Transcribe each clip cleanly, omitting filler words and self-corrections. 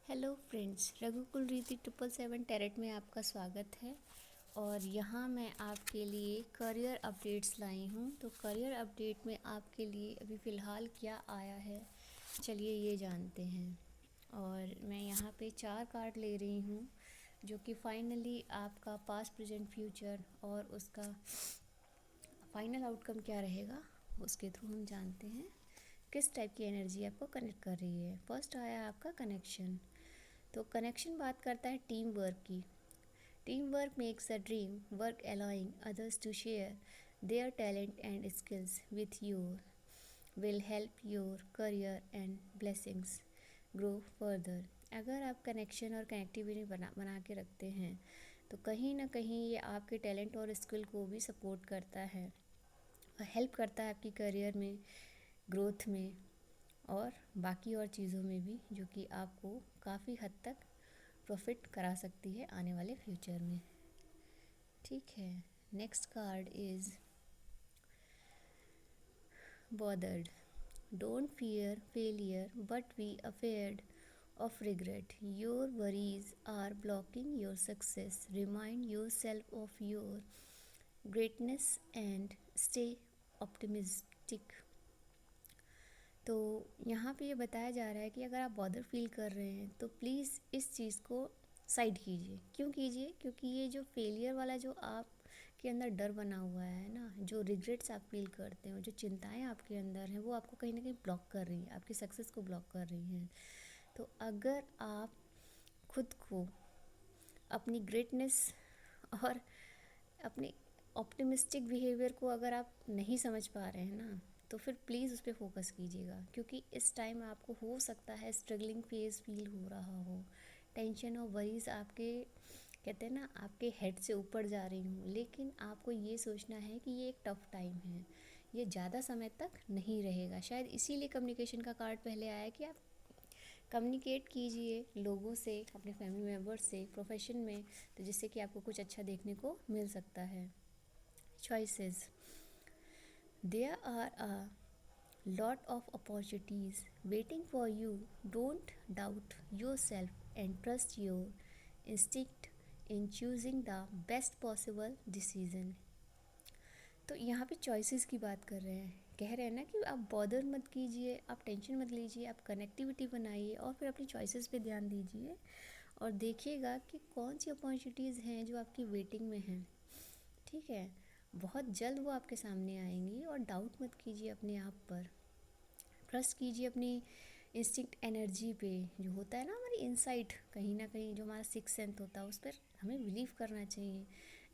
Hello friends, रघुकुल रीति 777 टेरेट में आपका स्वागत है। और यहाँ मैं आपके लिए करियर अपडेट्स लाई हूँ। तो करियर अपडेट में आपके लिए अभी फ़िलहाल क्या आया है, चलिए ये जानते हैं। और मैं यहाँ पे 4 कार्ड ले रही हूँ जो कि फाइनली आपका पास्ट प्रेजेंट फ्यूचर और उसका फाइनल आउटकम क्या रहेगा उसके थ्रू हम जानते हैं किस टाइप की एनर्जी आपको कनेक्ट कर रही है। फर्स्ट आया आपका कनेक्शन। तो कनेक्शन बात करता है टीम वर्क की। Team work makes a dream work allowing others to share their talent and skills with your will help your career and blessings grow further. अगर आप कनेक्शन और कनेक्टिविटी बना के रखते हैं तो कहीं ना कहीं ये आपके टैलेंट और स्किल को भी सपोर्ट करता है और हेल्प करता है आपकी करियर में, ग्रोथ में और बाकी और चीज़ों में भी, जो कि आपको काफ़ी हद तक प्रॉफिट करा सकती है आने वाले फ्यूचर में। ठीक है, next card is bothered. Don't fear failure but be afraid of regret. Your worries are blocking your success. Remind yourself of your greatness and stay optimistic. तो यहाँ पे ये बताया जा रहा है कि अगर आप बॉदर फील कर रहे हैं तो प्लीज़ इस चीज़ को साइड कीजिए। क्यों कीजिए? क्योंकि ये जो फेलियर वाला जो आप के अंदर डर बना हुआ है ना, जो रिग्रेट्स आप फील करते हो, जो चिंताएं आपके अंदर हैं, वो आपको कहीं ना कहीं ब्लॉक कर रही हैं, आपकी सक्सेस को ब्लॉक कर रही हैं। तो अगर आप खुद को अपनी ग्रेटनेस और अपने ऑप्टिमिस्टिक बिहेवियर को अगर आप नहीं समझ पा रहे हैं ना, तो फिर प्लीज़ उस पर फोकस कीजिएगा। क्योंकि इस टाइम आपको हो सकता है स्ट्रगलिंग फेज फील हो रहा हो, टेंशन और वरीज आपके कहते हैं ना आपके हेड से ऊपर जा रही हूँ, लेकिन आपको ये सोचना है कि ये एक टफ़ टाइम है, ये ज़्यादा समय तक नहीं रहेगा। शायद इसीलिए कम्युनिकेशन का कार्ड पहले आया कि आप कम्युनिकेट कीजिए लोगों से, अपने फैमिली मेम्बर्स से, प्रोफेशन में, तो जिससे कि आपको कुछ अच्छा देखने को मिल सकता है। Choices, there are a lot of opportunities waiting for you. Don't doubt yourself and trust your instinct in choosing the best possible decision. तो यहाँ पे चॉइसेस की बात कर रहे हैं, कह रहे हैं ना कि आप बॉदर मत कीजिए, आप टेंशन मत लीजिए, आप कनेक्टिविटी बनाइए और फिर अपनी चॉइसेस पे ध्यान दीजिए और देखिएगा कि कौन सी अपॉर्चुनिटीज़ हैं जो आपकी वेटिंग में हैं। ठीक है, बहुत जल्द वो आपके सामने आएंगी और डाउट मत कीजिए अपने आप पर, ट्रस्ट कीजिए अपनी इंस्टिंक्ट एनर्जी पे, जो होता है ना हमारी इनसाइट, कहीं ना कहीं जो हमारा सिक्स सेंथ होता है उस पर हमें बिलीव करना चाहिए।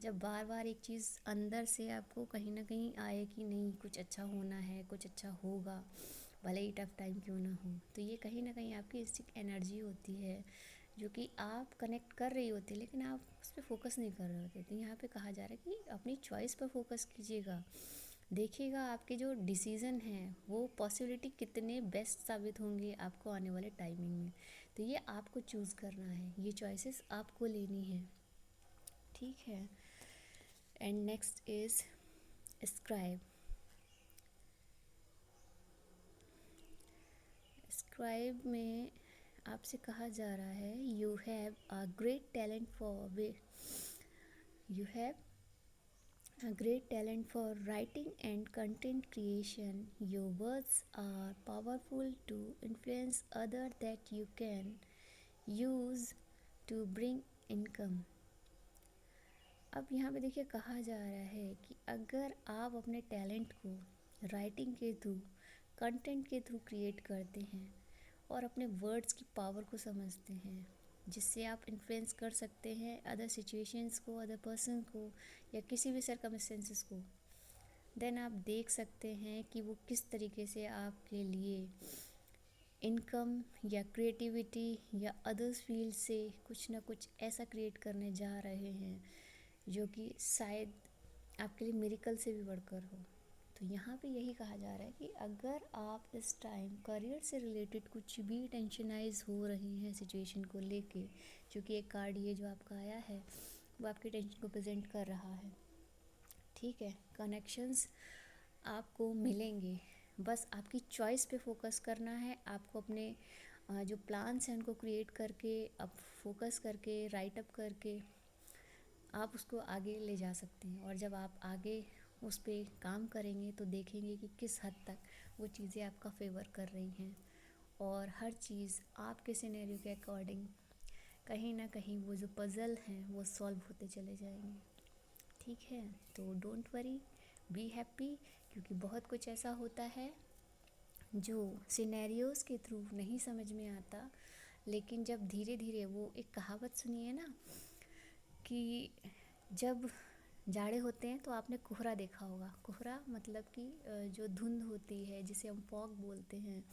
जब बार बार एक चीज़ अंदर से आपको कहीं ना कहीं आए कि नहीं कुछ अच्छा होना है, कुछ अच्छा होगा, भले ही टफ टाइम क्यों ना हो, तो ये कहीं ना कहीं आपकी इंस्टिंक्ट एनर्जी होती है जो कि आप कनेक्ट कर रही होती है, लेकिन आप उस पर फोकस नहीं कर रहे होते। तो यहाँ पे कहा जा रहा है कि अपनी चॉइस पर फोकस कीजिएगा, देखिएगा आपके जो डिसीज़न हैं वो पॉसिबिलिटी कितने बेस्ट साबित होंगे आपको आने वाले टाइमिंग में। तो ये आपको चूज़ करना है, ये चॉइसेस आपको लेनी है। ठीक है, and next is scribe. Scribe में आपसे कहा जा रहा है you have a great talent for you have a great talent for writing and content creation. Your words are powerful to influence others that you can use to bring income. अब यहाँ पे देखिए कहा जा रहा है कि अगर आप अपने टैलेंट को राइटिंग के थ्रू, कंटेंट के थ्रू क्रिएट करते हैं और अपने वर्ड्स की पावर को समझते हैं, जिससे आप इन्फ्लुएंस कर सकते हैं अदर सिचुएशंस को, अदर पर्सन को या किसी भी सर्कमस्टेंसेस को, देन आप देख सकते हैं कि वो किस तरीके से आपके लिए इनकम या क्रिएटिविटी या अदर्स फील्ड से कुछ ना कुछ ऐसा क्रिएट करने जा रहे हैं जो कि शायद आपके लिए मिरेकल से भी बढ़कर हो। तो यहाँ पे यही कहा जा रहा है कि अगर आप इस टाइम करियर से रिलेटेड कुछ भी टेंशनाइज हो रही हैं सिचुएशन को लेके, क्योंकि एक कार्ड ये जो आपका आया है वो आपकी टेंशन को प्रेजेंट कर रहा है। ठीक है, कनेक्शंस आपको मिलेंगे, बस आपकी चॉइस पे फोकस करना है। आपको अपने जो प्लान्स हैं उनको क्रिएट करके, अब फोकस करके, राइट अप करके आप उसको आगे ले जा सकते हैं। और जब आप आगे उस पे काम करेंगे तो देखेंगे कि किस हद तक वो चीज़ें आपका फेवर कर रही हैं, और हर चीज़ आपके सिनेरियो के अकॉर्डिंग कहीं ना कहीं वो जो पज़ल हैं वो सॉल्व होते चले जाएंगे। ठीक है, तो डोंट वरी, बी हैप्पी, क्योंकि बहुत कुछ ऐसा होता है जो सिनेरियोज़ के थ्रू नहीं समझ में आता, लेकिन जब धीरे धीरे, वो एक कहावत सुनी है ना कि जब जाड़े होते हैं तो आपने कोहरा देखा होगा। कोहरा मतलब कि जो धुंध होती है जिसे हम फॉग बोलते हैं,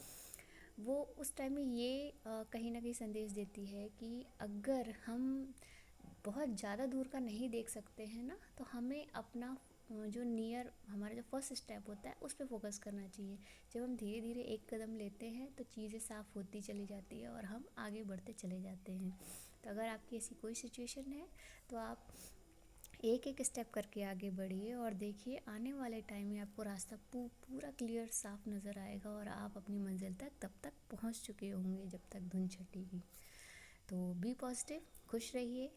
वो उस टाइम में ये कहीं ना कहीं संदेश देती है कि अगर हम बहुत ज़्यादा दूर का नहीं देख सकते हैं ना, तो हमें अपना जो नियर, हमारा जो फर्स्ट स्टेप होता है उस पर फोकस करना चाहिए। जब हम धीरे धीरे एक कदम लेते हैं तो चीज़ें साफ़ होती चली जाती है और हम आगे बढ़ते चले जाते हैं। तो अगर आपकी ऐसी कोई सिचुएशन है तो आप एक एक स्टेप करके आगे बढ़िए और देखिए आने वाले टाइम में आपको रास्ता पूरा क्लियर साफ नज़र आएगा और आप अपनी मंजिल तक तब तक पहुंच चुके होंगे जब तक धुंध छटेगी। तो बी पॉजिटिव, खुश रहिए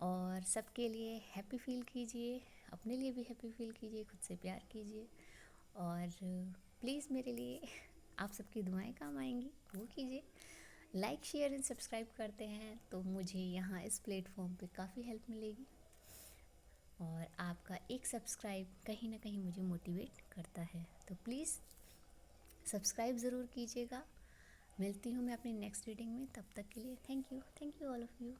और सबके लिए हैप्पी फील कीजिए, अपने लिए भी हैप्पी फील कीजिए, खुद से प्यार कीजिए, और प्लीज़ मेरे लिए आप सबकी दुआएं काम आएंगी, वो कीजिए। लाइक शेयर एंड सब्सक्राइब करते हैं तो मुझे यहाँ इस प्लेटफॉर्म पे काफ़ी हेल्प मिलेगी, और आपका एक सब्सक्राइब कहीं ना कहीं मुझे मोटिवेट करता है। तो प्लीज़ सब्सक्राइब ज़रूर कीजिएगा। मिलती हूँ मैं अपनी नेक्स्ट रीडिंग में, तब तक के लिए thank you all of you.